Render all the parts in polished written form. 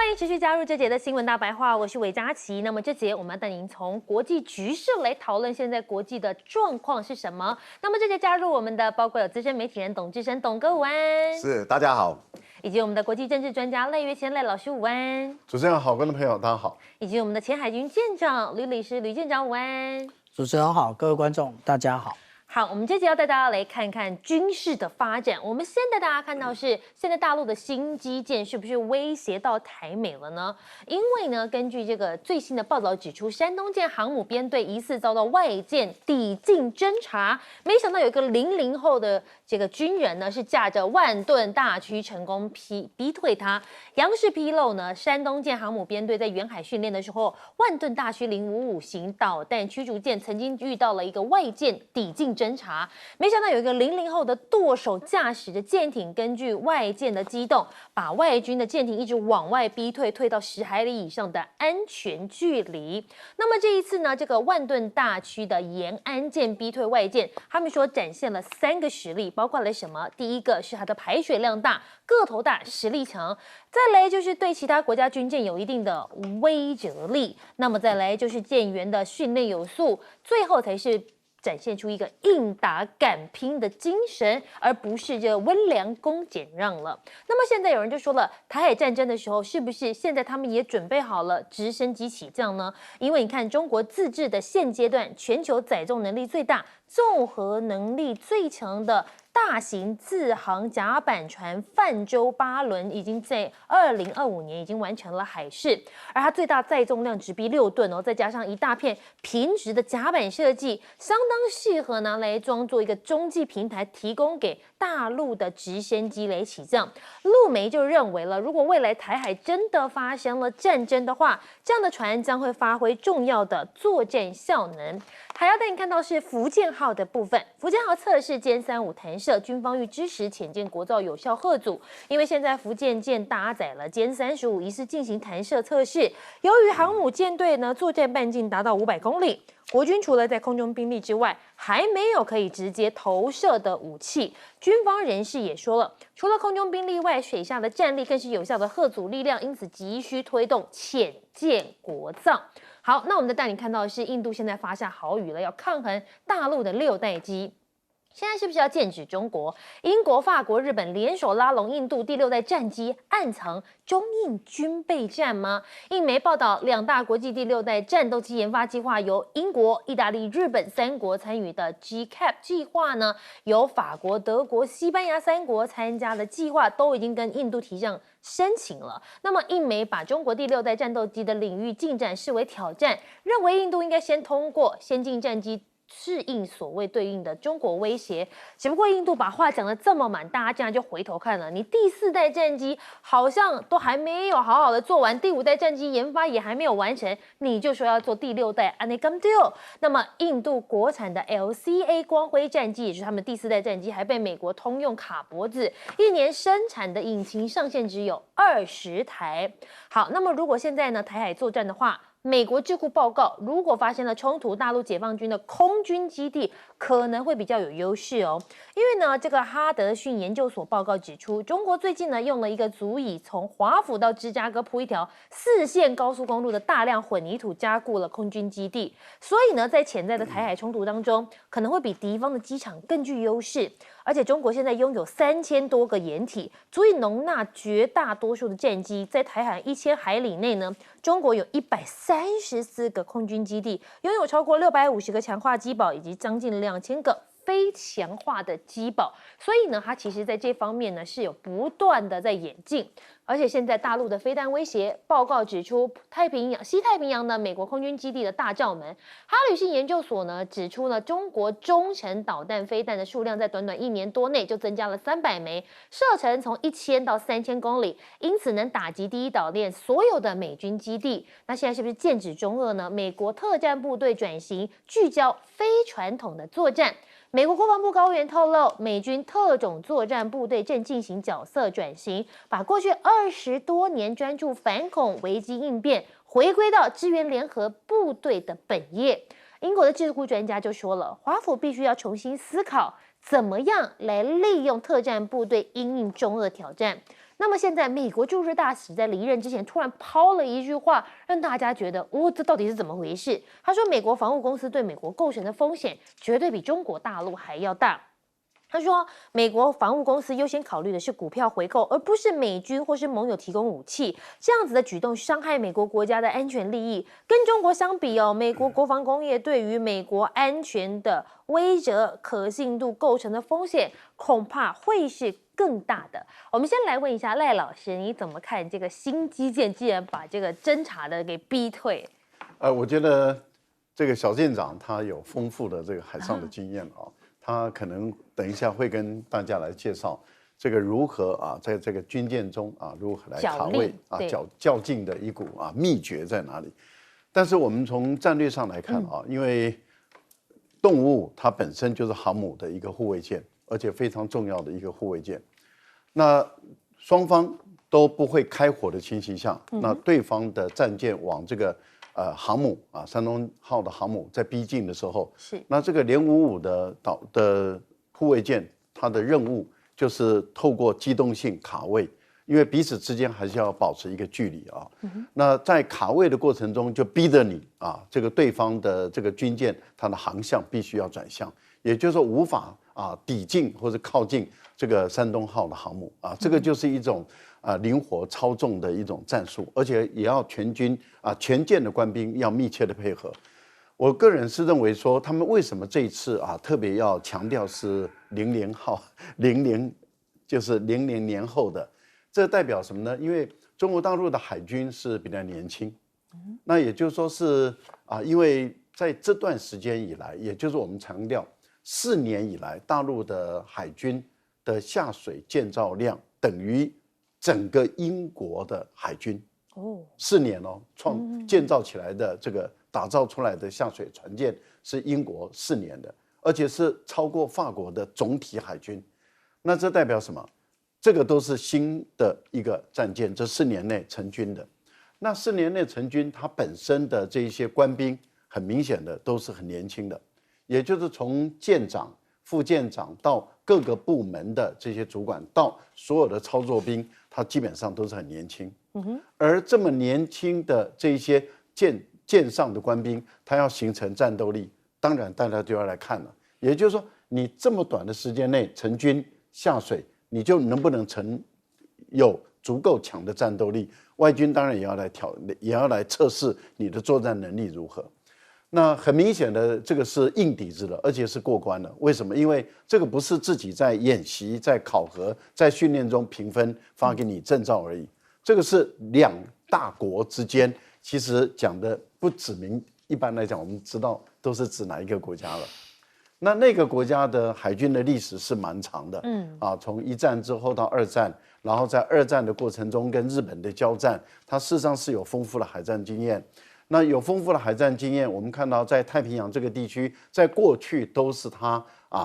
欢迎持续加入这节的新闻大白话，我是韦佳琪。那么这节我们要带您从国际局势来讨论现在国际的状况是什么。那么这节加入我们的包括有资深媒体人董志生，董哥午安，是大家好，以及我们的国际政治专家赖岳谦赖老师午安，主持人好，观众朋友大家好，以及我们的前海军舰长吕律师吕舰长午安。主持人好，各位观众大家好。好，我们这集要带大家来看看军事的发展。我们先带大家看到是现在大陆的新基建是不是威胁到台美了呢？因为呢，根据这个最新的报道指出，山东舰航母编队疑似遭到外舰抵近侦察，没想到有一个00后的这个军人呢，是驾着万吨大驱成功逼退他。央视披露呢，山东舰航母编队在远海训练的时候，万吨大驱055型导弹驱逐舰曾经遇到了一个外舰抵近侦察，没想到有一个00后的舵手驾驶着舰艇，根据外舰的机动，把外军的舰艇一直往外逼退，退到10海里以上的安全距离。那么这一次呢，这个万吨大驱的延安舰逼退外舰，他们说展现了3个实力，包括了什么？第一个是它的排水量大、个头大、实力强；再来就是对其他国家军舰有一定的威慑力；那么再来就是舰员的训练有素；最后才是展现出一个硬打敢拼的精神，而不是这温良恭俭让了。那么现在有人就说了，台海战争的时候，是不是现在他们也准备好了直升机起降呢？因为你看，中国自制的现阶段全球载重能力最大、综合能力最强的大型自航甲板船泛舟8轮已经在2025年已经完成了海试，而它最大载重量直逼6吨哦，再加上一大片平直的甲板设计，相当适合拿来装作一个中继平台，提供给大陆的直升机来起降。陆媒就认为了，如果未来台海真的发生了战争的话，这样的船将会发挥重要的作战效能。还要带你看到是福建号的部分，福建号测试歼35弹射，军方欲支持潜舰国造有效吓阻。因为现在福建舰搭载了歼35，疑似进行弹射测试。由于航母舰队呢作战半径达到500公里，国军除了在空中兵力之外，还没有可以直接投射的武器。军方人士也说了，除了空中兵力外，水下的战力更是有效的吓阻力量，因此急需推动潜舰国造。好，那我们再带你看到的是，印度现在发下豪语了，要抗衡大陆的6代机。现在是不是要剑指中国？英国、法国、日本联手拉拢印度第6代战机，暗藏中印军备战吗？印媒报道，2大国际第6代战斗机研发计划由英国、意大利、日本3国参与的 GCAP 计划呢，由法国、德国、西班牙3国参加的计划，都已经跟印度提上申请了。那么印媒把中国第6代战斗机的领域进展视为挑战，认为印度应该先通过先进战机适应所谓对应的中国威胁。只不过印度把话讲得这么满，大家这样就回头看了，你第4代战机好像都还没有好好的做完，第5代战机研发也还没有完成，你就说要做第6代，安内甘丢。那么印度国产的 LCA 光辉战机，也就是他们第4代战机，还被美国通用卡脖子，1年生产的引擎上限只有20台。好，那么如果现在呢台海作战的话，美国智库报告，如果发生了冲突，大陆解放军的空军基地可能会比较有优势哦。因为呢，这个哈德逊研究所报告指出，中国最近呢用了一个足以从华府到芝加哥铺一条4线高速公路的大量混凝土加固了空军基地，所以呢，在潜在的台海冲突当中，可能会比敌方的机场更具优势。而且中国现在拥有3000多个掩体，足以容纳绝大多数的战机。在台海1000海里内呢，中国有134个空军基地，拥有超过650个强化机堡，以及将近2000个非强化的机堡。所以呢，它其实在这方面呢是有不断的在演进。而且现在大陆的飞弹威胁报告指出，西太平洋的美国空军基地的大罩门。哈里逊研究所呢指出了，中国中程导弹飞弹的数量在短短1年多内就增加了300枚，射程从1000到3000公里，因此能打击第一岛链所有的美军基地。那现在是不是剑指中俄呢？美国特战部队转型，聚焦非传统的作战。美国国防部高原透露，美军特种作战部队正进行角色转型，把过去20多年专注反恐危机应变，回归到支援联合部队的本业。英国的智库专家就说了，华府必须要重新思考，怎么样来利用特战部队因应中俄挑战。那么现在美国驻日大使在离任之前突然抛了一句话，让大家觉得这到底是怎么回事？他说美国防务公司对美国构成的风险绝对比中国大陆还要大。他说，美国防务公司优先考虑的是股票回购，而不是美军或是盟友提供武器。这样子的举动伤害美国国家的安全利益。跟中国相比美国国防工业对于美国安全的威慑、可信度构成的风险，恐怕会是更大的。我们先来问一下赖老师，你怎么看这个新基建既然把这个侦查的给逼退？我觉得这个小舰长他有丰富的这个海上的经验他可能等一下会跟大家来介绍这个如何在这个军舰中如何来卡位较劲的一股秘诀在哪里？但是我们从战略上来看因为动物它本身就是航母的一个护卫舰，而且非常重要的一个护卫舰。那双方都不会开火的情形下，那对方的战舰往这个航母山东号的航母在逼近的时候，那这个联55的护卫舰，它的任务就是透过机动性卡位，因为彼此之间还是要保持一个距离那在卡位的过程中，就逼着你这个对方的这个军舰，它的航向必须要转向，也就是说无法抵近或者靠近这个山东号的航母这个就是一种灵活操纵的一种战术，而且也要全军全舰的官兵要密切的配合。我个人是认为说，他们为什么这一次特别要强调是00号00，就是00年后的，这代表什么呢？因为中国大陆的海军是比较年轻，那也就是说是因为在这段时间以来，也就是我们强调4年以来，大陆的海军的下水建造量等于整个英国的海军4年建造起来的这个打造出来的下水船舰是英国4年的，而且是超过法国的总体海军。那这代表什么？这个都是新的一个战舰，这4年内成军的。那4年内成军，它本身的这一些官兵，很明显的都是很年轻的，也就是从舰长、副舰长到各个部门的这些主管，到所有的操作兵，他基本上都是很年轻。而这么年轻的这些舰上的官兵，他要形成战斗力，当然大家就要来看了。也就是说，你这么短的时间内成军下水，你就能不能有足够强的战斗力？外军当然也要来测试你的作战能力如何。那很明显的，这个是硬底子了，而且是过关了。为什么？因为这个不是自己在演习、在考核、在训练中评分发给你证照而已，这个是2大国之间，其实讲的不指明，一般来讲我们知道都是指哪一个国家了。那个国家的海军的历史是蛮长的，从1战之后到2战，然后在2战的过程中跟日本的交战，它事实上是有丰富的海战经验。那有丰富的海战经验，我们看到在太平洋这个地区，在过去都是他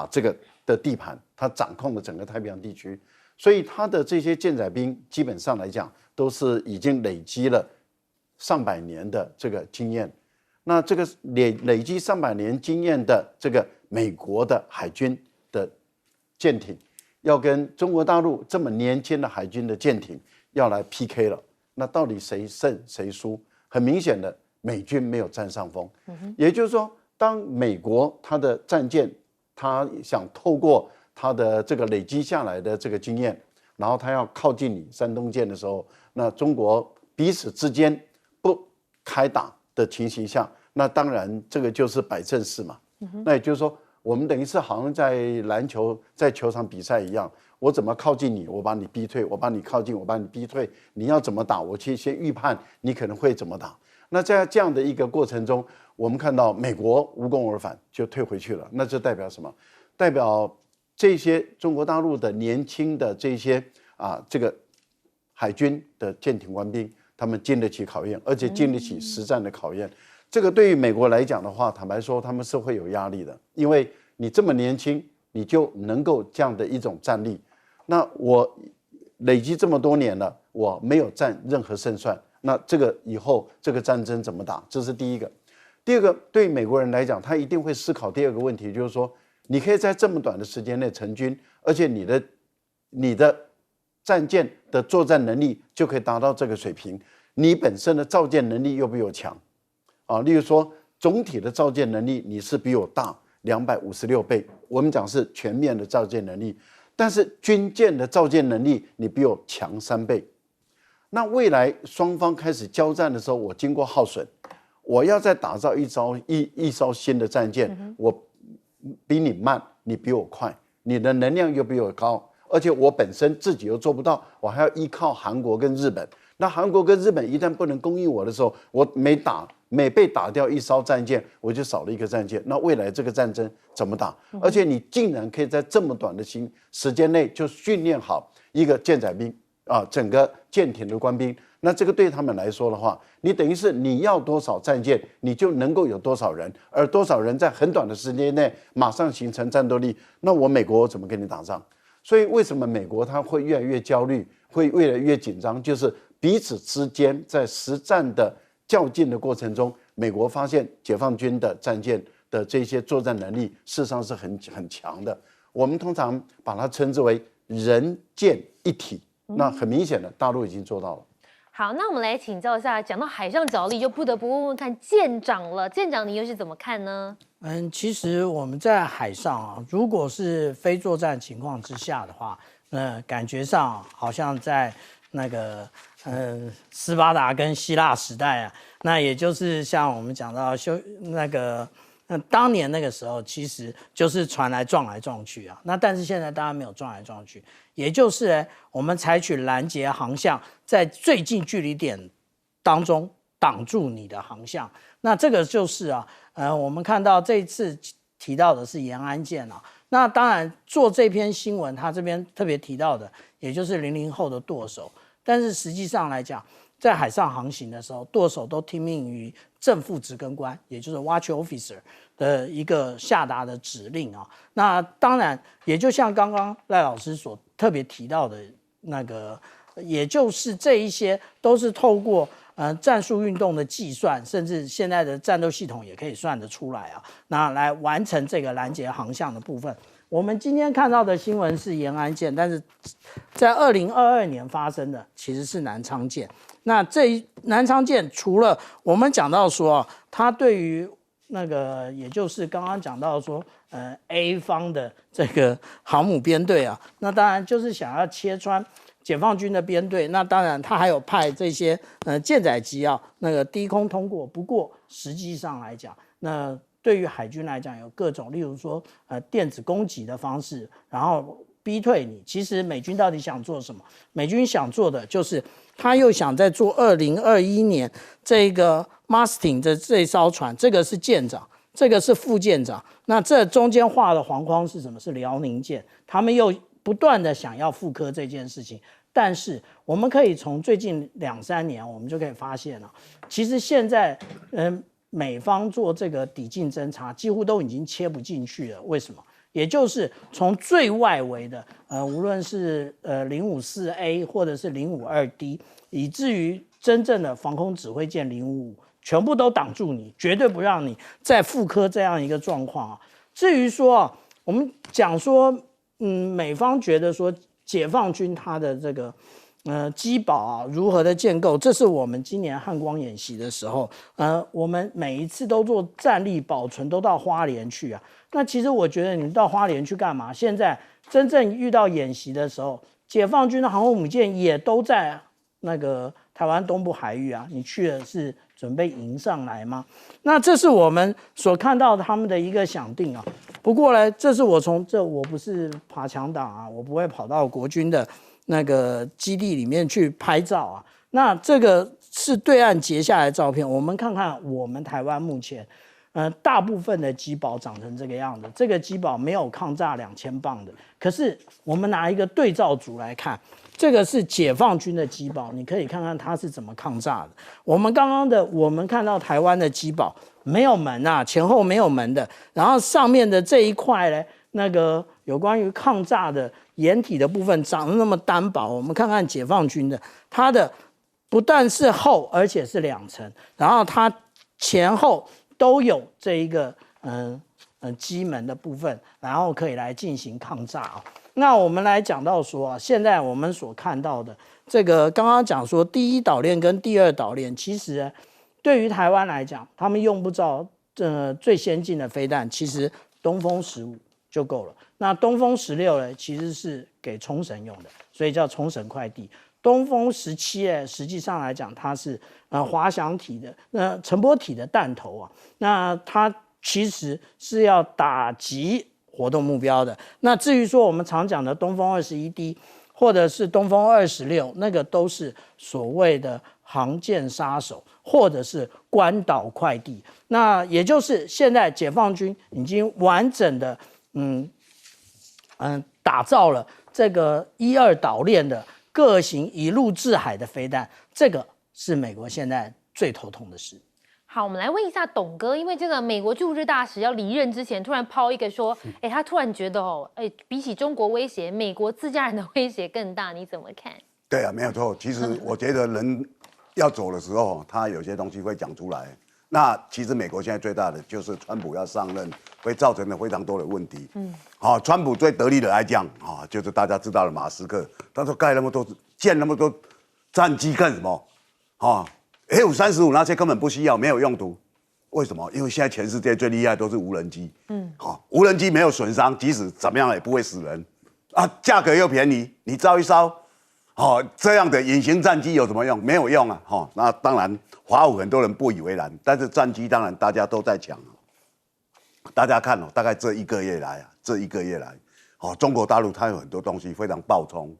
这个的地盘，他掌控了整个太平洋地区，所以他的这些舰载兵基本上来讲都是已经累积了上百年的这个经验。那这个累积上百年经验的这个美国的海军的舰艇，要跟中国大陆这么年轻的海军的舰艇要来 PK 了，那到底谁胜谁输？很明显的，美军没有占上风。也就是说，当美国它的战舰，它想透过它的这个累积下来的这个经验，然后它要靠近你山东舰的时候，那中国彼此之间不开打的情形下，那当然这个就是摆阵势嘛。那也就是说，我们等于是好像在篮球在球场比赛一样，我怎么靠近你，我把你逼退；我把你靠近，我把你逼退。你要怎么打，我去先预判你可能会怎么打。那在这样的一个过程中，我们看到美国无功而返，就退回去了。那这代表什么？代表这些中国大陆的年轻的这些这个海军的舰艇官兵，他们经得起考验，而且经得起实战的考验。这个对于美国来讲的话，坦白说，他们是会有压力的，因为你这么年轻，你就能够这样的一种战力。那我累积这么多年了，我没有占任何胜算。那这个以后这个战争怎么打？这是第一个。第二个，对美国人来讲，他一定会思考第二个问题，就是说，你可以在这么短的时间内成军，而且你的战舰的作战能力就可以达到这个水平，你本身的造舰能力又比我强啊。例如说，总体的造舰能力你是比我大256倍，我们讲是全面的造舰能力，但是军舰的造舰能力你比我强3倍。那未来双方开始交战的时候，我经过耗损，我要再打造一艘新的战舰，我比你慢，你比我快，你的能量又比我高，而且我本身自己又做不到，我还要依靠韩国跟日本。那韩国跟日本一旦不能供应我的时候，我每被打掉一艘战舰，我就少了一个战舰。那未来这个战争怎么打？而且你竟然可以在这么短的时间内就训练好一个舰载兵啊，整个舰艇的官兵。那这个对他们来说的话，你等于是你要多少战舰，你就能够有多少人，而多少人在很短的时间内马上形成战斗力。那我美国怎么跟你打仗？所以为什么美国它会越来越焦虑，会越来越紧张？就是彼此之间在实战的较劲的过程中，美国发现解放军的战舰的这些作战能力事实上是很强的。我们通常把它称之为人舰一体。那很明显的，大陆已经做到了。好，那我们来请教一下，讲到海上角力，就不得不问问看舰长了。舰长，你又是怎么看呢？其实我们在海上啊，如果是非作战情况之下的话，感觉上好像在那个斯巴达跟希腊时代啊，那也就是像我们讲到当年那个时候，其实就是船来撞去啊。那但是现在大家没有撞来撞去，也就是我们采取拦截航向，在最近距离点当中挡住你的航向。那这个就是我们看到这一次提到的是延安舰啊。那当然做这篇新闻，他这边特别提到的，也就是00后的舵手。但是实际上来讲，在海上航行的时候，舵手都听命于正副执更官，也就是 watch officer 的一个下达的指令啊。那当然，也就像刚刚赖老师所特别提到的那个，也就是这一些都是透过战术运动的计算，甚至现在的战斗系统也可以算得出来啊。那来完成这个拦截航向的部分。我们今天看到的新闻是延安舰，但是在2022年发生的其实是南昌舰。那南昌舰除了我们讲到说，它对于那个也就是刚刚讲到说，A 方的这个航母编队啊，那当然就是想要切穿解放军的编队。那当然他还有派这些舰载机啊，那个低空通过。不过实际上来讲，那对于海军来讲，有各种，例如说电子攻击的方式，然后逼退你。其实美军到底想做什么？美军想做的就是他又想在做2021年这个 Masting 的这艘船，这个是舰长，这个是副舰长。那这中间画的黄框是什么？是辽宁舰。他们又不断的想要复刻这件事情。但是我们可以从最近2-3年，我们就可以发现了，其实现在美方做这个抵近侦察，几乎都已经切不进去了。为什么？也就是从最外围的无论是054A 或者是052D， 以至于真正的防空指挥舰055，全部都挡住你，绝对不让你再复刻这样一个状况啊。至于说我们讲说，美方觉得说解放军它的这个机堡啊如何的建构，这是我们今年汉光演习的时候，我们每一次都做战力保存，都到花莲去啊。那其实我觉得你们到花莲去干嘛？现在真正遇到演习的时候，解放军的航空母舰也都在那个台湾东部海域啊，你去了是准备迎上来吗？那这是我们所看到他们的一个想定啊。不过呢，这是我不是爬墙党啊，我不会跑到国军的那个基地里面去拍照啊。那这个是对岸截下来的照片，我们看看我们台湾目前大部分的机堡长成这个样子。这个机堡没有抗炸2000磅的，可是我们拿一个对照组来看，这个是解放军的机堡，你可以看看它是怎么抗炸的。我们看到台湾的机堡没有门啊，前后没有门的，然后上面的这一块呢，那个有关于抗炸的掩体的部分长得那么单薄。我们看看解放军的，它的不但是厚，而且是2层，然后它前后都有这一个机门的部分，然后可以来进行抗炸啊。那我们来讲到说啊，现在我们所看到的这个，刚刚讲说第一岛链跟第二岛链，其实对于台湾来讲，他们用不着最先进的飞弹，其实东风15就够了。那东风16呢，其实是给冲绳用的，所以叫冲绳快递。东风17呢，实际上来讲，它是滑翔体的乘波体的弹头啊，那它其实是要打击活动目标的。那至于说我们常讲的东风21D 或者是东风26，那个都是所谓的航舰杀手或者是关岛快递。那也就是现在解放军已经完整的打造了这个1、2岛链的各型一路制海的飞弹，这个是美国现在最头痛的事。好，我们来问一下董哥，因为这个美国驻日大使要离任之前，突然抛一个说，他突然觉得比起中国威胁，美国自家人的威胁更大，你怎么看？对啊，没有错。其实我觉得人要走的时候，他有些东西会讲出来。那其实美国现在最大的就是川普要上任，会造成了非常多的问题。川普最得力的爱将就是大家知道的马斯克，他说盖那么多建那么多战机干什么？F-35那些根本不需要，没有用途。为什么？因为现在全世界最厉害都是无人机。无人机没有损伤，即使怎么样也不会死人啊，价格又便宜，你造一艘这样的隐形战机有什么用？没有用啊！那当然，华府很多人不以为然，但是战机当然大家都在抢。大家看大概这一个月来，中国大陆它有很多东西非常爆冲。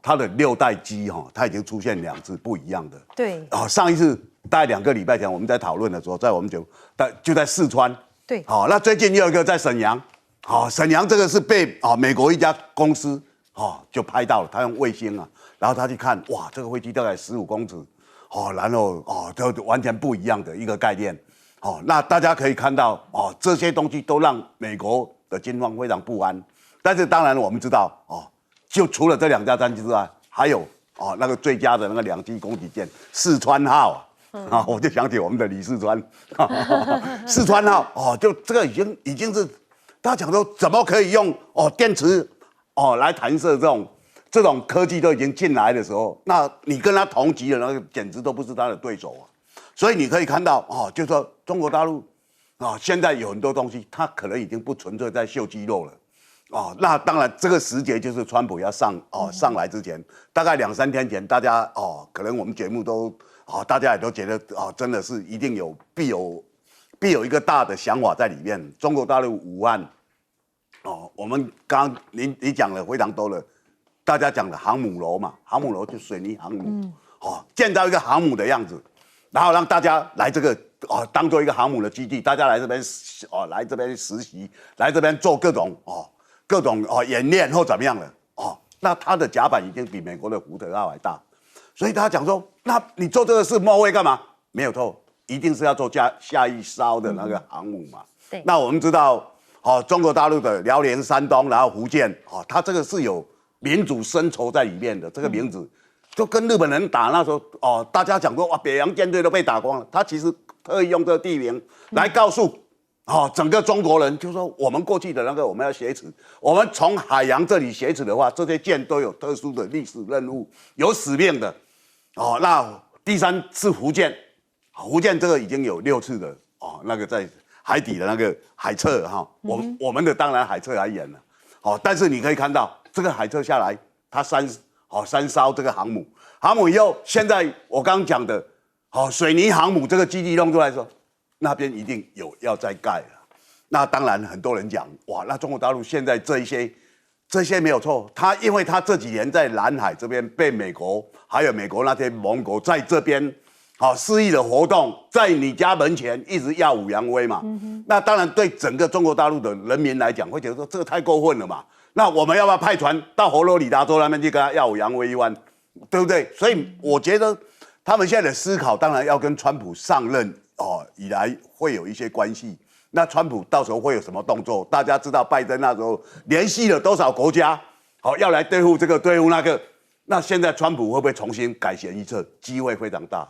它的6代机它已经出现2次不一样的。对。上一次大概2个礼拜前我们在讨论的时候，在我们就在四川。对。那最近又有一个在沈阳。沈阳这个是被美国一家公司就拍到了，他用卫星然后他去看，哇，这个飞机大概15公尺，然后就完全不一样的一个概念，那大家可以看到，这些东西都让美国的军方非常不安。但是当然我们知道，就除了这2架战机之外，还有那个最佳的那个2栖攻击舰四川号我就想起我们的李四川，四川号就这个已经是大家讲说怎么可以用电池来弹射这种科技都已经进来的时候，那你跟他同级的那个简直都不是他的对手所以你可以看到就是说中国大陆现在有很多东西，它可能已经不纯粹在秀肌肉了那当然这个时节就是川普要上来之前，大概2、3天前，大家可能我们节目都大家也都觉得真的是一定必有一个大的想法在里面。中国大陆武汉我们刚你讲了非常多了。大家讲的航母楼嘛，航母楼就水泥航母，建造一个航母的样子，然后让大家来这个当做一个航母的基地，大家来这边实习，来这边做各种演练或怎么样的那它的甲板已经比美国的福特号还大，所以大家讲说，那你做这个事末位干嘛？没有错，一定是要做下一艘的那个航母嘛。对。那我们知道中国大陆的辽宁、山东，然后福建它这个是有民主深仇在里面的，这个名字就跟日本人打那时候大家讲说哇，北洋舰队都被打光了，他其实特意用这个地名来告诉整个中国人，就是说我们过去的那个我们要挟持，我们从海洋这里挟持的话，这些舰都有特殊的历史任务，有使命的那第3次福建这个已经有6次的那个在海底的那个海测我们的当然海测还严了但是你可以看到。这个海测下来，它3艘这个航母以后，现在我刚刚讲的，水泥航母这个基地弄出来的时候，那边一定要再盖了。那当然很多人讲，哇，那中国大陆现在这些没有错，因为他这几年在南海这边被美国还有美国那些盟国在这边肆意的活动，在你家门前一直耀武扬威嘛。那当然对整个中国大陆的人民来讲，会觉得说这个太过分了嘛。那我们要不要派船到佛罗里达州那边去跟他耀武扬威一番，对不对？所以我觉得他们现在的思考，当然要跟川普上任以来会有一些关系。那川普到时候会有什么动作？大家知道拜登那时候联系了多少国家，要来对付这个对付那个。那现在川普会不会重新改弦易辙？机会非常大。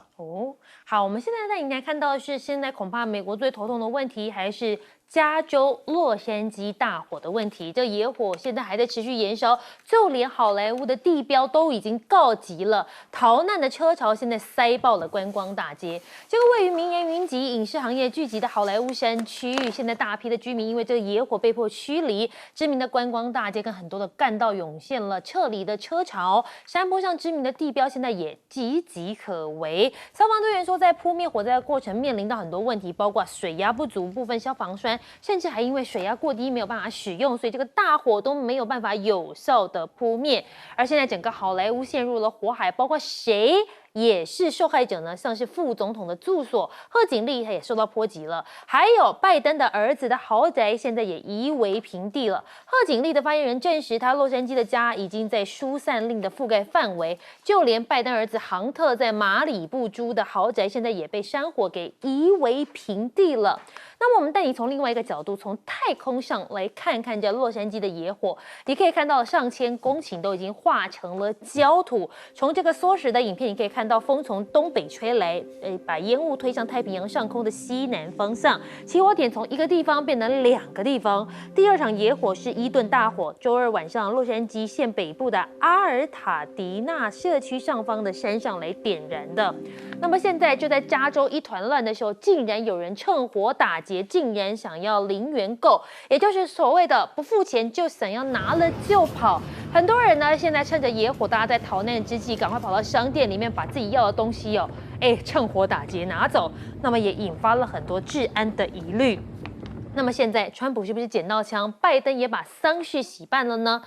好，我们现在在影台看到的是，现在恐怕美国最头痛的问题还是加州洛杉矶大火的问题，这野火现在还在持续延烧，就连好莱坞的地标都已经告急了，逃难的车潮现在塞爆了观光大街。这个位于名人云集、影视行业聚集的好莱坞山区域，现在大批的居民因为这个野火被迫驱离，知名的观光大街跟很多的干道涌现了撤离的车潮，山坡上知名的地标现在也岌岌可危。消防队员说，在扑灭火灾的过程面临到很多问题，包括水压不足、部分消防栓，甚至还因为水压过低没有办法使用，所以这个大火都没有办法有效的扑灭。而现在整个好莱坞陷入了火海，包括谁也是受害者呢？像是副总统的住所贺锦丽，他也受到波及了。还有拜登的儿子的豪宅，现在也夷为平地了。贺锦丽的发言人证实，他洛杉矶的家已经在疏散令的覆盖范围，就连拜登儿子杭特在马里布租的豪宅，现在也被山火给夷为平地了。那么我们带你从另外一个角度，从太空上来看看这洛杉矶的野火。你可以看到上千公顷都已经化成了焦土。从这个缩时的影片，你可以看到风从东北吹来，把烟雾推向太平洋上空的西南方向。起火点从一个地方变成2个地方。第二场野火是伊顿大火，周二晚上洛杉矶县北部的阿尔塔迪纳社区上方的山上来点燃的。那么现在就在加州一团乱的时候，竟然有人趁火打劫，竟然想要零元购，也就是所谓的不付钱就想要拿了就跑。很多人呢，现在趁着野火，大家在逃难之际，赶快跑到商店里面把自己要的东西趁火打劫拿走，那么也引发了很多治安的疑虑。那么现在，川普是不是捡到枪？拜登也把丧事喜办了呢？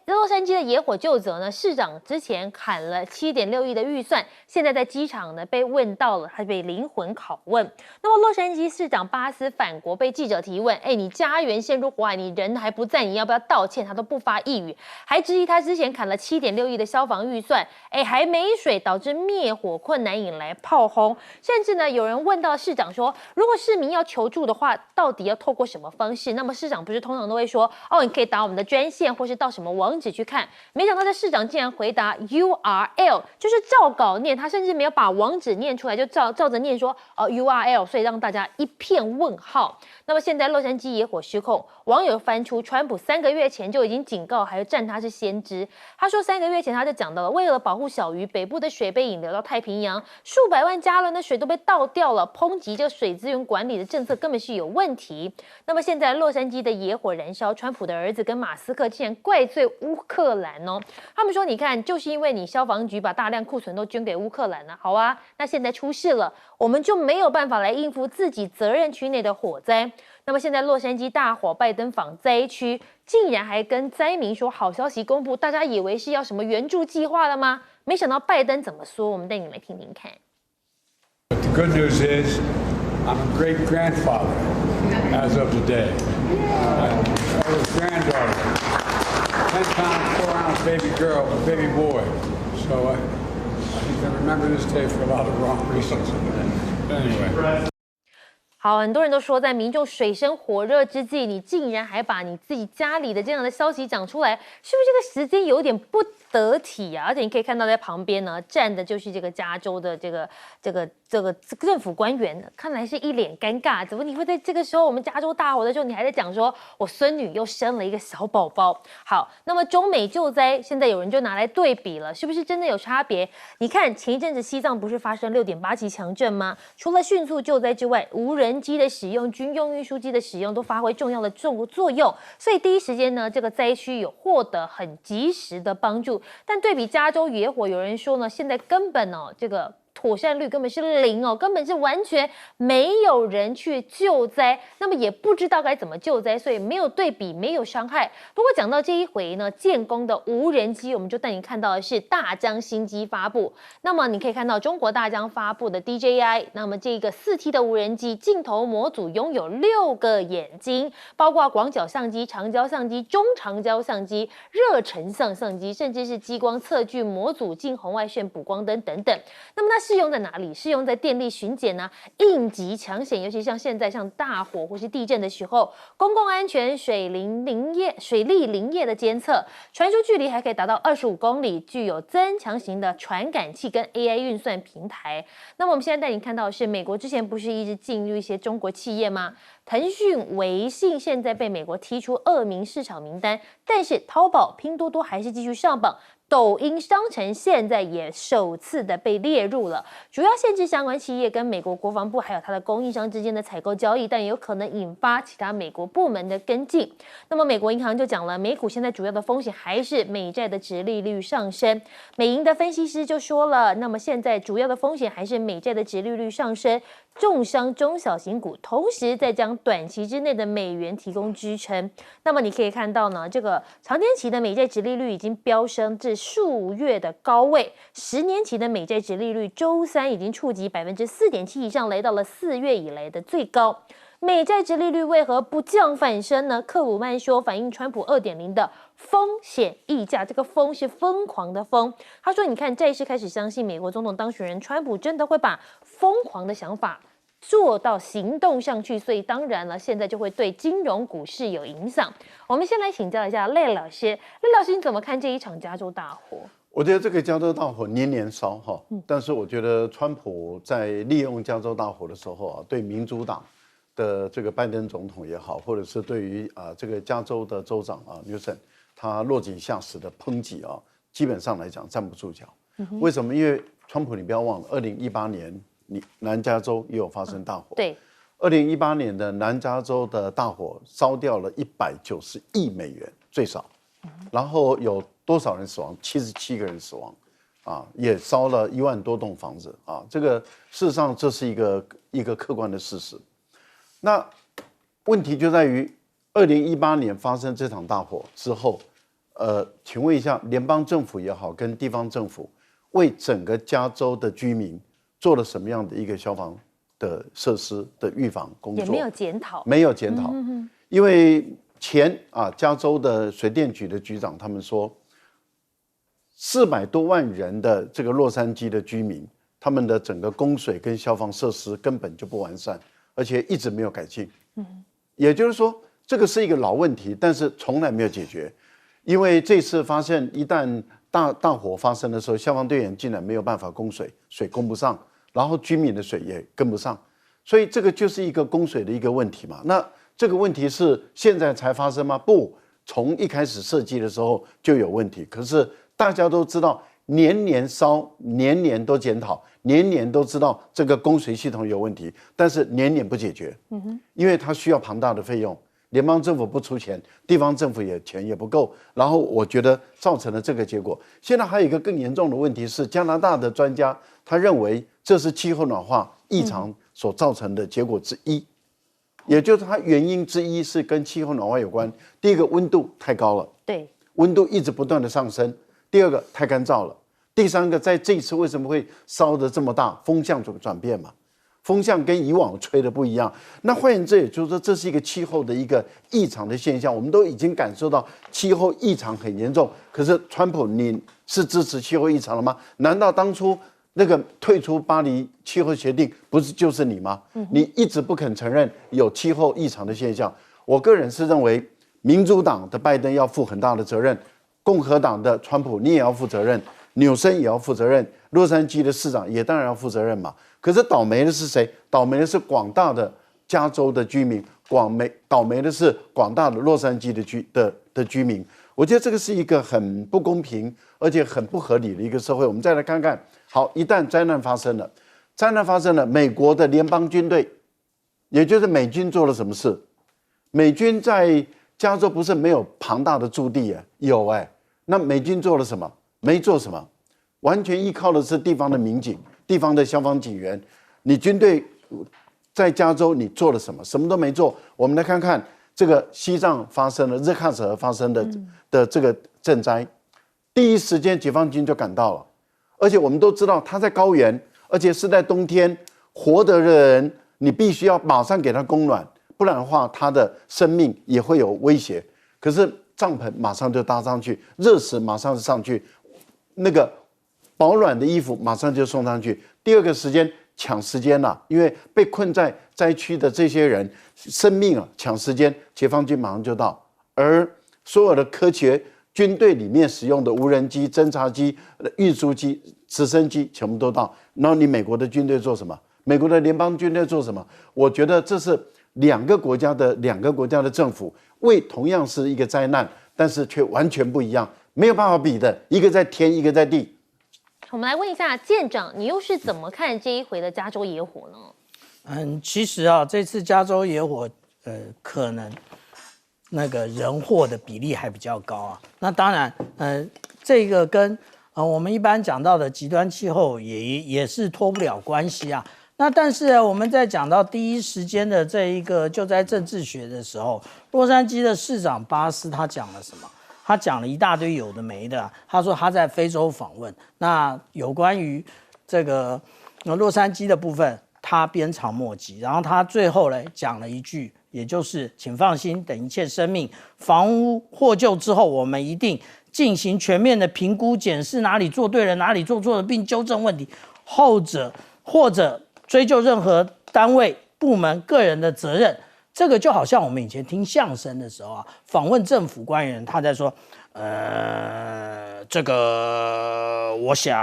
洛杉矶的野火究责呢？市长之前砍了7.6亿的预算，现在在机场呢被问到了，还被灵魂拷问。那么洛杉矶市长巴斯反国被记者提问：你家园陷入火海，你人还不在，你要不要道歉？他都不发一语，还质疑他之前砍了7.6亿的消防预算，还没水，导致灭火困难，引来炮轰。甚至呢，有人问到市长说，如果市民要求助的话，到底要透过什么方式？那么市长不是通常都会说，你可以打我们的专线，或是到什么网址去看。没想到这市长竟然回答 URL， 就是照稿念，他甚至没有把网址念出来，就照着念说URL， 所以让大家一片问号。那么现在洛杉矶野火失控，网友翻出川普3个月前就已经警告，还有赞他是先知。他说3个月前他就讲到了，为了保护小鱼，北部的水被引流到太平洋，数百万加仑的水都被倒掉了，抨击这个水资源管理的政策根本是有问题。那么现在洛杉矶的野火燃烧，川普的儿子跟马斯克竟然怪罪乌克兰哦。他们说，你看，就是因为你消防局把大量库存都捐给乌克兰了，好啊，那现在出事了，我们就没有办法来应付自己责任区内的火灾。那么现在洛杉矶大火，拜登访灾区，竟然还跟灾民说好消息公布，大家以为是要什么援助计划了吗？没想到拜登怎么说，我们带你来听听看。But the good news is, I'm a great-grandfather as of today. And I was granddaughter, 10-pound, 4-ounce baby girl, a baby boy. So I think I remember this day for a lot of wrong reasons. Anyway. 好，很多人都说，在民众水深火热之际，你竟然还把你自己家里的这样的消息讲出来，是不是这个时间有点不得体啊？而且你可以看到，在旁边呢站的就是这个加州的这个政府官员，看来是一脸尴尬。怎么你会在这个时候，我们加州大火的时候，你还在讲说我孙女又生了一个小宝宝？好，那么中美救灾，现在有人就拿来对比了，是不是真的有差别？你看前一阵子西藏不是发生6.8级强震吗？除了迅速救灾之外，无人机的使用、军用运输机的使用都发挥重要的作用，所以第一时间呢，这个灾区有获得很及时的帮助。但对比加州野火，有人说呢，现在根本这个妥善率根本是0哦，根本是完全没有人去救灾，那么也不知道该怎么救灾，所以没有对比，没有伤害。不过讲到这一回呢，建功的无人机，我们就带你看到的是大疆新机发布。那么你可以看到中国大疆发布的 DJI， 那么这个4T 的无人机镜头模组拥有6个眼睛，包括广角相机、长焦相机、中长焦相机、热成像相机，甚至是激光测距模组、近红外线补光灯等等。那么它适用在哪里？适用在电力巡检呢、应急抢险，尤其像现在像大火或是地震的时候，公共安全、水利林业的监测，传输距离还可以达到25公里，具有增强型的传感器跟 AI 运算平台。那么我们现在带你看到的是，美国之前不是一直进入一些中国企业吗？腾讯、微信现在被美国踢出恶名市场名单，但是淘宝、拼多多还是继续上榜。抖音商城现在也首次的被列入了，主要限制相关企业跟美国国防部还有它的供应商之间的采购交易，但也有可能引发其他美国部门的跟进。那么美国银行就讲了，美股现在主要的风险还是美债的殖利率上升。美银的分析师就说了，那么现在主要的风险还是美债的殖利率上升，重伤中小型股，同时再将短期之内的美元提供支撑。那么你可以看到呢，这个长天期的美债殖利率已经飙升至数月的高位，10年期的美债殖利率周三已经触及4.7%以上，来到了4月以来的最高。美债殖利率为何不降反升呢？克鲁曼说，反映川普2.0的风险溢价，这个风是疯狂的疯。他说，你看债市开始相信美国总统当选人川普真的会把疯狂的想法做到行动上去，所以当然了，现在就会对金融股市有影响。我们先来请教一下赖老师，赖老师你怎么看这一场加州大火？我觉得这个加州大火年年烧哈，但是我觉得川普在利用加州大火的时候啊，对民主党的这个拜登总统也好，或者是对于这个加州的州长纽森，他落井下石的抨击啊，基本上来讲站不住脚。为什么？因为川普你不要忘了，2018年南加州也有发生大火。对，2018年的南加州的大火烧掉了190亿美元最少，然后有多少人死亡？77个人死亡，也烧了1万多栋房子啊。这个事实上这是一个客观的事实。那问题就在于2018年发生这场大火之后，请问一下，联邦政府也好，跟地方政府为整个加州的居民做了什么样的一个消防的设施的预防工作？也没有检讨，没有检讨，因为加州的水电局的局长他们说，400多万人的这个洛杉矶的居民，他们的整个供水跟消防设施根本就不完善，而且一直没有改进。也就是说，这个是一个老问题，但是从来没有解决。因为这次发现，一旦大火发生的时候，消防队员竟然没有办法供水，水供不上，然后居民的水也跟不上，所以这个就是一个供水的一个问题嘛。那这个问题是现在才发生吗？不，从一开始设计的时候就有问题。可是大家都知道，年年烧，年年都检讨，年年都知道这个供水系统有问题，但是年年不解决。因为它需要庞大的费用。联邦政府不出钱，地方政府钱也不够，然后我觉得造成了这个结果。现在还有一个更严重的问题是，加拿大的专家他认为这是气候暖化异常所造成的结果之一，也就是它原因之一是跟气候暖化有关。第一个，温度太高了，对，温度一直不断的上升；第二个，太干燥了；第三个，在这一次为什么会烧得这么大，风向转变嘛。风向跟以往吹的不一样，那换言之，也就是说，这是一个气候的一个异常的现象。我们都已经感受到气候异常很严重。可是，川普，你是支持气候异常了吗？难道当初那个退出巴黎气候协定不是就是你吗？你一直不肯承认有气候异常的现象。我个人是认为，民主党的拜登要负很大的责任，共和党的川普你也要负责任，纽森也要负责任，洛杉矶的市长也当然要负责任嘛。可是倒霉的是谁？倒霉的是广大的加州的居民，倒霉的是广大的洛杉矶的居民。我觉得这个是一个很不公平，而且很不合理的一个社会。我们再来看看，好，一旦灾难发生了，美国的联邦军队，也就是美军做了什么事？美军在加州不是没有庞大的驻地有那美军做了什么？没做什么，完全依靠的是地方的民警。地方的消防警员，你军队在加州你做了什么？什么都没做。我们来看看这个西藏发生了日喀则发生的这个震灾，第一时间解放军就赶到了，而且我们都知道他在高原，而且是在冬天，活的人你必须要马上给他供暖，不然的话他的生命也会有威胁。可是帐篷马上就搭上去，热食马上上去，那个保暖的衣服马上就送上去，第二个时间抢时间啦，因为被困在灾区的这些人生命啊，抢时间，解放军马上就到，而所有的科学军队里面使用的无人机、侦察机、运输机、直升机全部都到，然后你美国的军队做什么？美国的联邦军队做什么？我觉得这是两个国家的政府为同样是一个灾难，但是却完全不一样，没有办法比的，一个在天，一个在地。我们来问一下舰长，你又是怎么看这一回的加州野火呢？其实啊，这次加州野火，可能那个人祸的比例还比较高啊。那当然，这个跟我们一般讲到的极端气候也是脱不了关系啊。那但是我们在讲到第一时间的这一个救灾政治学的时候，洛杉矶的市长巴斯他讲了什么？他讲了一大堆有的没的，他说他在非洲访问，那有关于这个洛杉矶的部分，他鞭长莫及，然后他最后呢讲了一句，也就是请放心，等一切生命房屋获救之后，我们一定进行全面的评估检视，哪里做对了，哪里做错了，并纠正问题，后者或者追究任何单位、部门、个人的责任。这个就好像我们以前听相声的时候啊，访问政府官员，他在说，这个我想，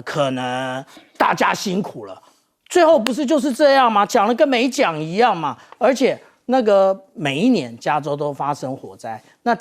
可能大家辛苦了，最后不是就是这样吗？讲了跟没讲一样嘛。而且那个每一年加州都发生火灾，那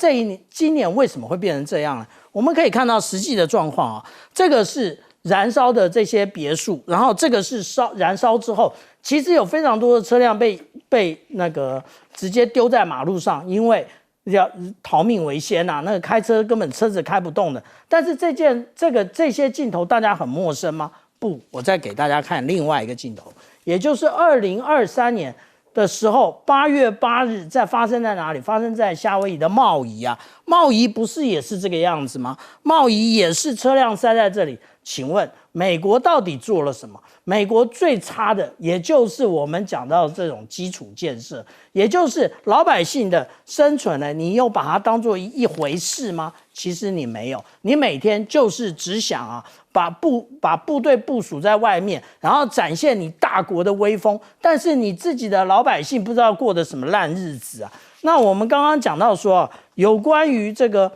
今年为什么会变成这样呢？我们可以看到实际的状况啊，这个是燃烧的这些别墅，然后这个是燃烧之后。其实有非常多的车辆被那个直接丢在马路上，因为要逃命为先呐、那个开车根本车子开不动的。但是这些镜头大家很陌生吗？不，我再给大家看另外一个镜头，也就是2023年的时候，8月8日发生在哪里？发生在夏威夷的茂宜啊。茂宜不是也是这个样子吗？茂宜也是车辆塞在这里。请问美国到底做了什么？美国最差的，也就是我们讲到这种基础建设，也就是老百姓的生存呢，你又把它当作一回事吗？其实你没有，你每天就是只想啊，把部队部署在外面，然后展现你大国的威风，但是你自己的老百姓不知道过的什么烂日子啊。那我们刚刚讲到说，有关于这个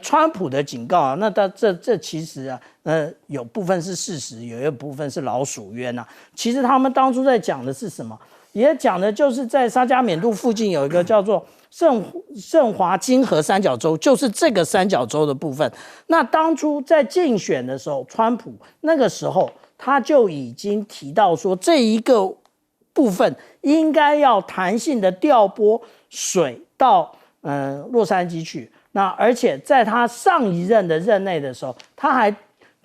川普的警告啊，那这其实啊，有部分是事实，有一部分是老鼠冤啊。其实他们当初在讲的是什么？也讲的就是在沙加缅度附近有一个叫做圣华金河三角洲，就是这个三角洲的部分。那当初在竞选的时候，川普那个时候他就已经提到说，这一个部分应该要弹性的调拨水到洛杉矶去。那而且在他上一任的任内的时候，他还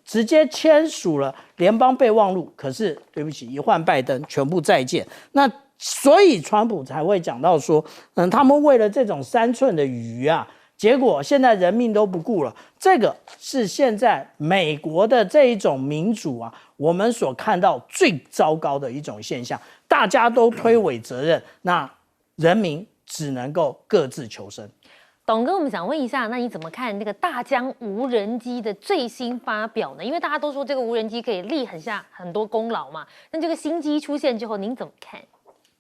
直接签署了联邦备忘录。可是对不起，一换拜登，全部再见。那所以川普才会讲到说，他们为了这种3寸的鱼啊，结果现在人命都不顾了。这个是现在美国的这一种民主啊，我们所看到最糟糕的一种现象。大家都推诿责任，那人民只能够各自求生。董哥，我们想问一下，那你怎么看那个大疆无人机的最新发表呢？因为大家都说这个无人机可以立很多功劳嘛。那这个新机出现之后，您怎么看？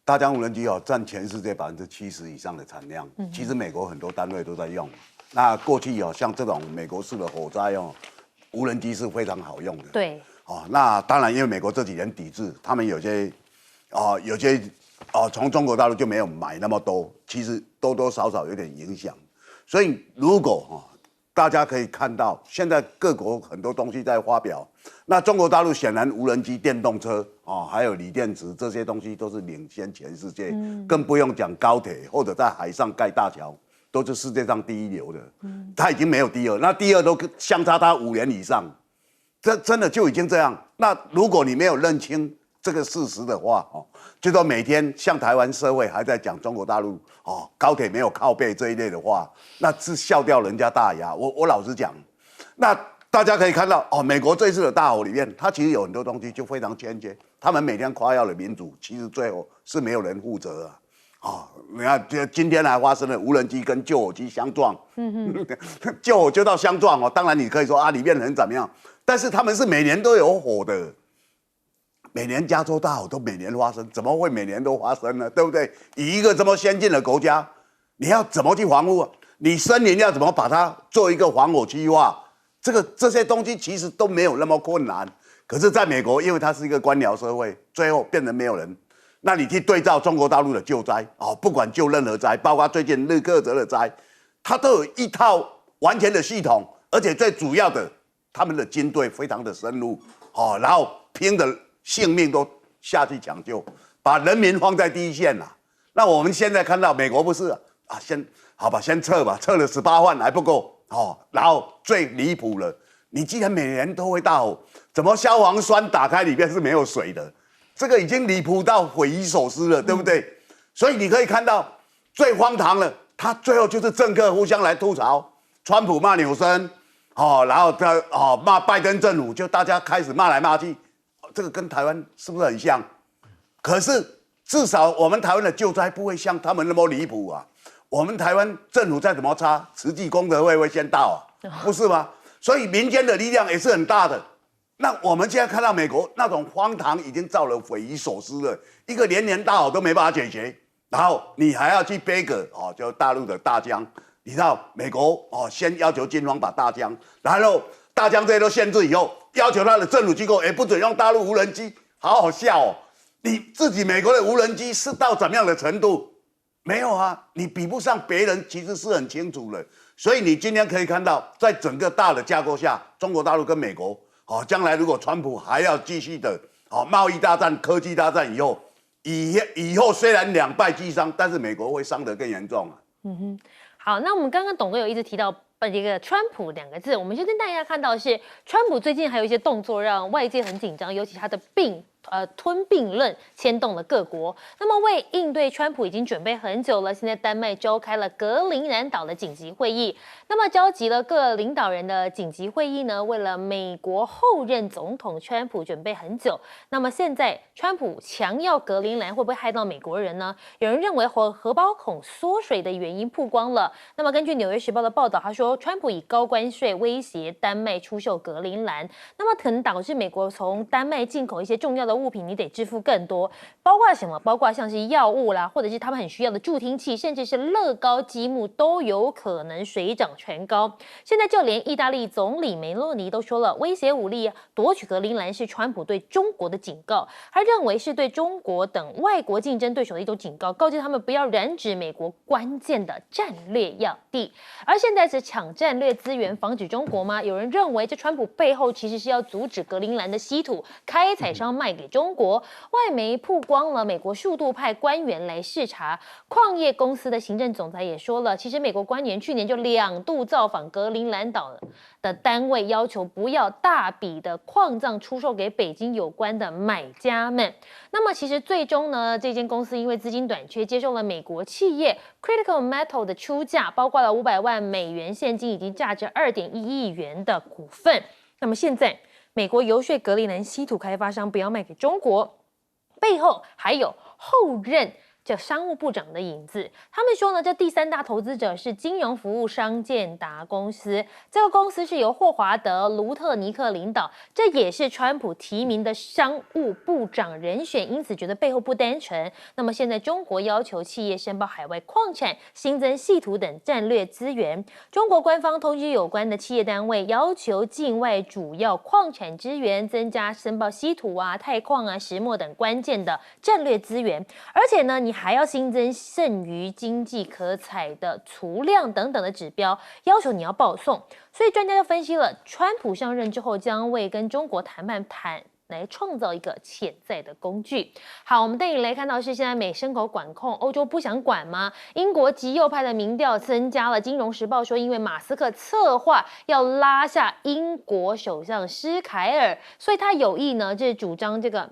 大疆无人机占全世界70%以上的产量。其实美国很多单位都在用。那过去像这种美国式的火灾无人机是非常好用的。对。那当然，因为美国这几年抵制，他们有些从中国大陆就没有买那么多，其实多多少少有点影响。所以如果大家可以看到，现在各国很多东西在发表，那中国大陆显然无人机、电动车还有锂电池这些东西都是领先全世界，更不用讲高铁或者在海上盖大桥，都是世界上第一流的。它已经没有第二，那第二都相差它5年以上，这真的就已经这样。那如果你没有认清这个事实的话，就说每天像台湾社会还在讲中国大陆高铁没有靠背这一类的话，那是笑掉人家大牙。我老实讲，那大家可以看到美国这一次的大火里面，它其实有很多东西就非常欠缺。他们每天夸耀的民主，其实最后是没有人负责你看，今天还发生了无人机跟救火机相撞，救火就到相撞哦。当然你可以说啊，里面人怎么样？但是他们是每年都有火的，每年加州大火都每年发生，怎么会每年都发生呢？对不对？以一个这么先进的国家，你要怎么去防护？你森林要怎么把它做一个防火计划？这些东西其实都没有那么困难。可是在美国，因为它是一个官僚社会，最后变成没有人。那你去对照中国大陆的救灾不管救任何灾，包括最近日喀则的灾，它都有一套完全的系统，而且最主要的，他们的军队非常的深入然后拼的性命都下去抢救，把人民放在第一线啦。那我们现在看到美国不是先撤吧，撤了18万还不够然后最离谱了，你既然每年都会大火，怎么消防栓打开里面是没有水的？这个已经离谱到匪夷所思了，对不对？所以你可以看到最荒唐了，他最后就是政客互相来吐槽，川普骂纽森，然后他骂拜登政府，就大家开始骂来骂去，这个跟台湾是不是很像？可是至少我们台湾的救灾不会像他们那么离谱啊。我们台湾政府再怎么差，慈济功德会先到不是吗？所以民间的力量也是很大的。那我们现在看到美国那种荒唐，已经造了匪夷所思了。一个连年大火都没办法解决，然后你还要去背个就大陆的大疆。你知道美国先要求军方把大疆，然后大疆这些都限制以后，要求他的政府机构也不准用大陆无人机，好好笑哦。你自己美国的无人机是到怎么样的程度？没有啊，你比不上别人，其实是很清楚的。所以你今天可以看到，在整个大的架构下，中国大陆跟美国。将来如果川普还要继续的贸易大战、科技大战以后虽然两败俱伤，但是美国会伤得更严重好，那我们刚刚董哥有一直提到一个川普2个字，我们就跟大家看到的是川普最近还有一些动作让外界很紧张，尤其他的吞并论牵动了各国。那么为应对川普已经准备很久了，现在丹麦召开了格陵兰岛的紧急会议。那么召集了各领导人的紧急会议呢，为了美国后任总统川普准备很久。那么现在川普强要格陵兰，会不会害到美国人呢？有人认为荷包孔缩水的原因曝光了。那么根据《纽约时报》的报道，他说川普以高关税威胁丹麦出售格陵兰，那么可能导致美国从丹麦进口一些重要的物品，你得支付更多，包括什么？包括像是药物啦，或者是他们很需要的助听器，甚至是乐高积木都有可能水涨船高。现在就连意大利总理梅洛尼都说了，威胁武力夺取格陵兰是川普对中国的警告，他认为是对中国等外国竞争对手的一种警告，告诫他们不要染指美国关键的战略要地。而现在是抢战略资源，防止中国吗？有人认为这川普背后其实是要阻止格陵兰的稀土开采商卖给中国。外媒曝光了美国数度派官员来视察，矿业公司的行政总裁也说了，其实美国官员去年就2度造访格陵兰岛的单位，要求不要大笔的矿藏出售给北京有关的买家们。那么其实最终呢，这间公司因为资金短缺，接受了美国企业 Critical Metal 的出价，包括了500万美元现金以及价值2.1亿元的股份。那么现在美国游说格陵兰稀土开发商不要卖给中国，背后还有后任这商务部长的影子。他们说呢，这第3大投资者是金融服务商建达公司，这个公司是由霍华德·卢特尼克领导，这也是川普提名的商务部长人选，因此觉得背后不单纯。那么现在中国要求企业申报海外矿产、新增稀土等战略资源，中国官方通知有关的企业单位，要求境外主要矿产资源增加申报稀土啊、钛矿啊、石墨等关键的战略资源，而且呢，你还要新增剩余经济可采的储量等等的指标，要求你要报送。所以专家就分析了，川普上任之后将为跟中国谈判来创造一个潜在的工具。好，我们带你来看到是现在美牲口管控，欧洲不想管吗？英国极右派的民调增加了。金融时报说，因为马斯克策划要拉下英国首相施凯尔，所以他有意呢，这主张这个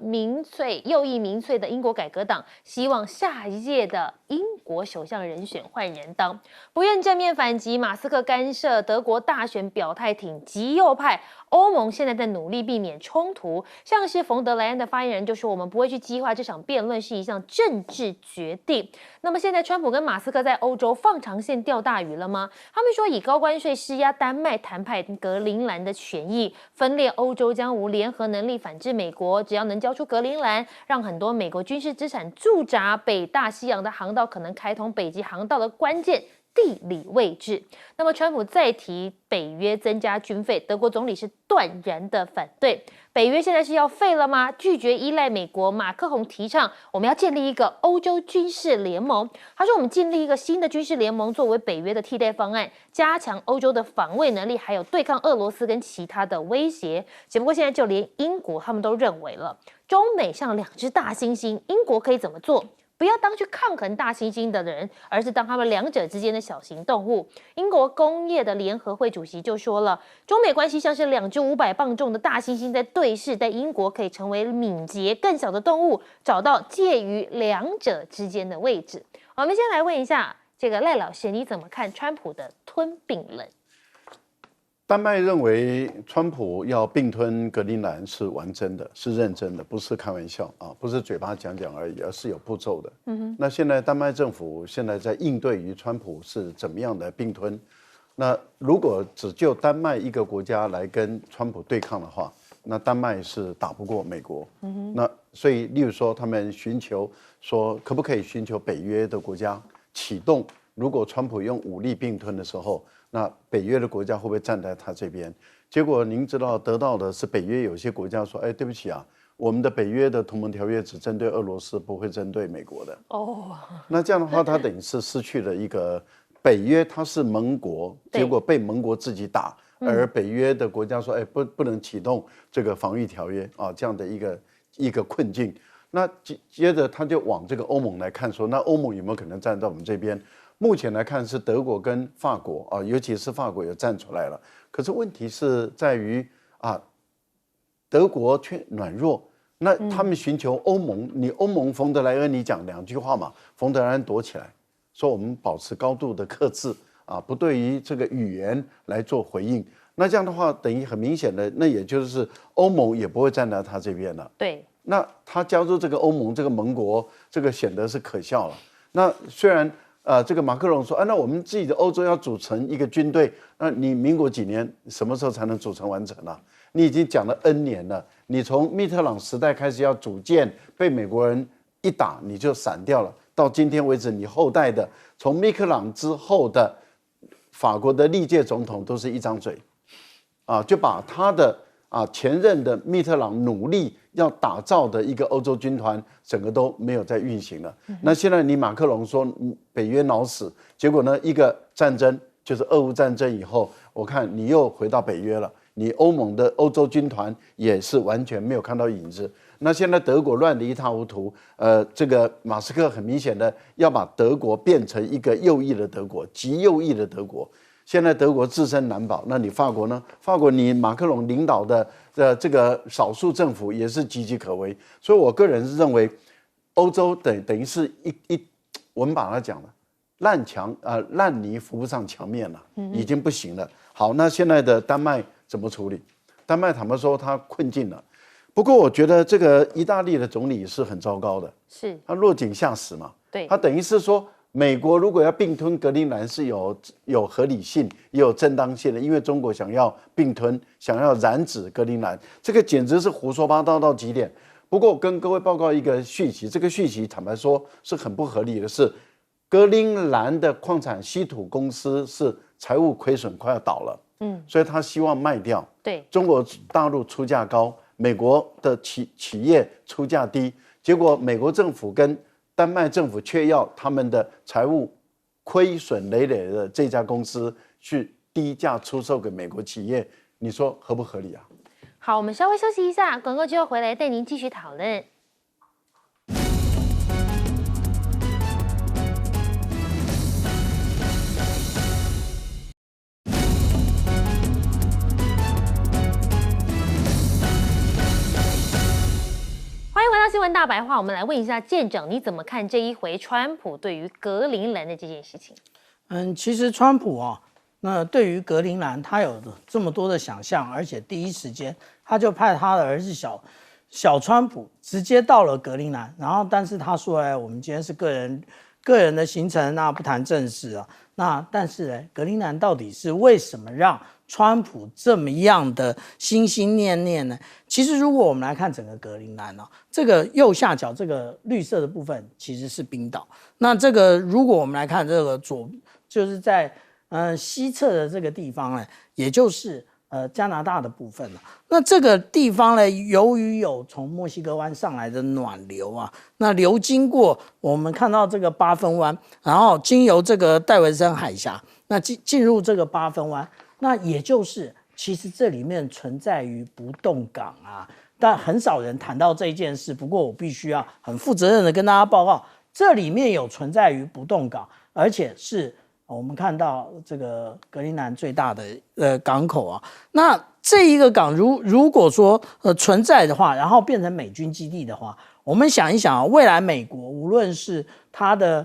右翼民粹的英国改革党，希望下一届的英国首相人选换人当，不愿正面反击马斯克干涉德国大选，表态挺极右派。欧盟现在在努力避免冲突，像是冯德莱恩的发言人就说，我们不会去激化这场辩论，是一项政治决定。那么现在川普跟马斯克在欧洲放长线钓大鱼了吗？他们说以高关税施压丹麦谈判格陵兰的权益，分裂欧洲将无联合能力反制美国，只要能交出格陵兰，让很多美国军事资产驻扎北大西洋的航道可能开通北极航道的关键地理位置。那么川普再提北约增加军费，德国总理是断然的反对。北约现在是要废了吗？拒绝依赖美国。马克宏提倡我们要建立一个欧洲军事联盟。他说我们建立一个新的军事联盟作为北约的替代方案，加强欧洲的防卫能力，还有对抗俄罗斯跟其他的威胁。只不过现在就连英国他们都认为了，中美像两只大猩猩，英国可以怎么做？不要当去抗衡大猩猩的人，而是当他们两者之间的小型动物。英国工业的联合会主席就说了，中美关系像是两只500磅重的大猩猩在对视，但英国可以成为敏捷更小的动物，找到介于两者之间的位置。我们先来问一下这个赖老师，你怎么看川普的吞并论？丹麦认为川普要并吞格陵兰是玩真的，是认真的，不是开玩笑啊，不是嘴巴讲讲而已，而是有步骤的。那现在丹麦政府现在在应对于川普是怎么样的并吞？那如果只就丹麦一个国家来跟川普对抗的话，那丹麦是打不过美国。那所以，例如说，他们寻求说，可不可以寻求北约的国家启动？如果川普用武力并吞的时候，那北约的国家会不会站在他这边？结果您知道得到的是北约有些国家说，哎，对不起啊，我们的北约的同盟条约只针对俄罗斯，不会针对美国的。哦，那这样的话，他等于是失去了一个北约，它是盟国，结果被盟国自己打，而北约的国家说，哎，不能启动这个防御条约啊，这样的一个困境。那接着他就往这个欧盟来看说，那欧盟有没有可能站在我们这边？目前来看是德国跟法国啊，尤其是法国也站出来了。可是问题是在于啊，德国却软弱，那他们寻求欧盟，你欧盟冯德莱恩你讲2句话嘛，冯德莱恩躲起来，说我们保持高度的克制啊，不对于这个语言来做回应。那这样的话，等于很明显的，那也就是欧盟也不会站在他这边了。对，那他加入这个欧盟这个盟国，这个显得是可笑了。那虽然这个马克龙说，那我们自己的欧洲要组成一个军队，那你民国几年什么时候才能组成完成啊？你已经讲了 N 年了，你从密特朗时代开始要组建，被美国人一打你就散掉了，到今天为止，你后代的从密特朗之后的法国的历届总统都是一张嘴，啊，就把他的前任的密特朗努力要打造的一个欧洲军团，整个都没有在运行了。那现在你马克龙说北约脑死，结果呢，一个战争就是俄乌战争以后，我看你又回到北约了，你欧盟的欧洲军团也是完全没有看到影子。那现在德国乱得一塌糊涂，这个马斯克很明显的要把德国变成一个右翼的德国，极右翼的德国。现在德国自身难保，那你法国呢？法国你马克龙领导的这个少数政府也是岌岌可危，所以我个人是认为，欧洲等于是我们把它讲了烂泥扶不上墙面了，已经不行了。好，那现在的丹麦怎么处理？丹麦坦白说他困境了，不过我觉得这个意大利的总理是很糟糕的，是他落井下石嘛，对，他等于是说。美国如果要并吞格陵兰是有合理性也有正当性的，因为中国想要并吞，想要染指格陵兰，这个简直是胡说八道到极点。不过跟各位报告一个讯息，这个讯息坦白说是很不合理的是，格陵兰的矿产稀土公司是财务亏损快要倒了，所以他希望卖掉。对，中国大陆出价高，美国的企业出价低，结果美国政府跟丹麦政府却要他们的财务亏损累累的这家公司去低价出售给美国企业，你说合不合理啊？好，我们稍微休息一下，广告之后回来带您继续讨论。欢迎回到新闻大白话，我们来问一下舰长，你怎么看这一回川普对于格陵兰的这件事情？其实川普那对于格陵兰他有这么多的想象，而且第一时间他就派他的儿子小川普直接到了格陵兰，然后但是他说，我们今天是个人的行程，那不谈正事啊。那但是格陵兰到底是为什么让川普这么样的心心念念呢？其实如果我们来看整个格陵兰这个右下角这个绿色的部分其实是冰岛。那这个如果我们来看这个就是在西侧的这个地方呢，也就是加拿大的部分了。那这个地方呢，由于有从墨西哥湾上来的暖流那流经过我们看到这个八分湾，然后经由这个戴维森海峡，那进入这个八分湾，那也就是其实这里面存在于不动港但很少人谈到这件事。不过我必须要很负责任的跟大家报告，这里面有存在于不动港，而且是我们看到这个格陵兰最大的港口那这一个港如果说存在的话，然后变成美军基地的话，我们想一想未来美国无论是它的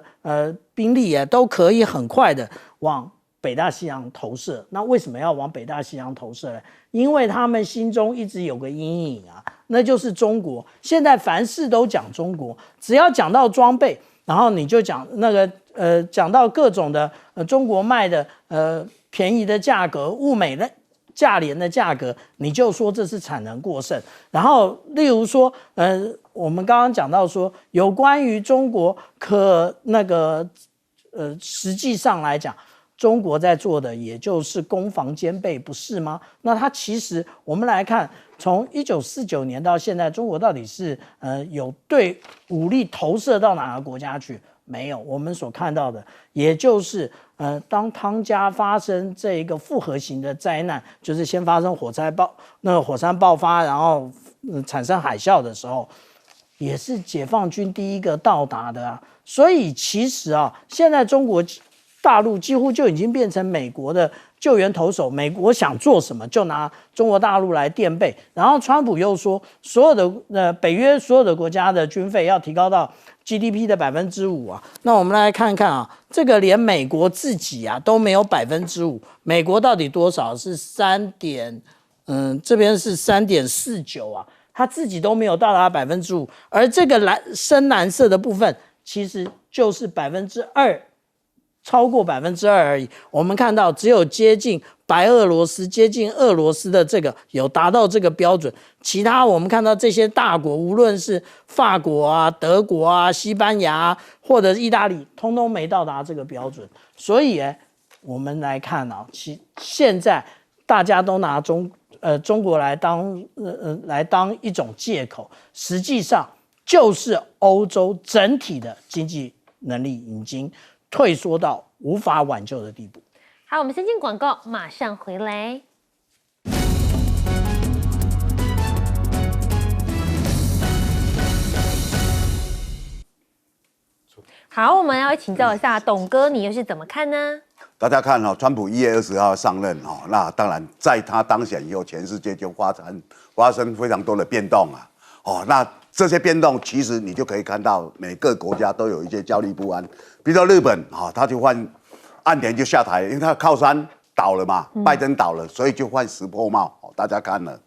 兵力都可以很快的往北大西洋投射。那为什么要往北大西洋投射呢？因为他们心中一直有个阴影那就是中国。现在凡事都讲中国，只要讲到装备，然后你就讲那个讲到各种的中国卖的便宜的价格、物美的价廉的价格，你就说这是产能过剩。然后例如说我们刚刚讲到说有关于中国实际上来讲，中国在做的也就是攻防兼备，不是吗？那它其实我们来看，从1949年到现在，中国到底是有对武力投射到哪个国家去？没有。我们所看到的，也就是当汤加发生这一个复合型的灾难，就是先发生火山爆发，然后产生海啸的时候，也是解放军第一个到达的所以其实现在中国大陆几乎就已经变成美国的救援投手，美国想做什么就拿中国大陆来垫背。然后川普又说，所有的北约所有的国家的军费要提高到 GDP 的5%那我们来看看这个连美国自己都没有5%，美国到底多少？是这边是3.49他自己都没有到达5%，而这个深蓝色的部分其实就是2%。超过2%而已。我们看到只有接近白俄罗斯、接近俄罗斯的这个有达到这个标准，其他我们看到这些大国，无论是法国德国西班牙或者意大利，通通没到达这个标准。所以我们来看现在大家都拿中国来当一种借口，实际上就是欧洲整体的经济能力已经退缩到无法挽救的地步。好，我们先进广告，马上回来。好，我们要请教一下董哥，你又是怎么看呢？大家看川普1月20号上任那当然在他当选以后，全世界就发生非常多的变动那这些变动其实你就可以看到每个国家都有一些焦虑不安。比如说日本他就换岸田就下台，因为他的靠山倒了嘛，拜登倒了，所以就换石破茂大家看了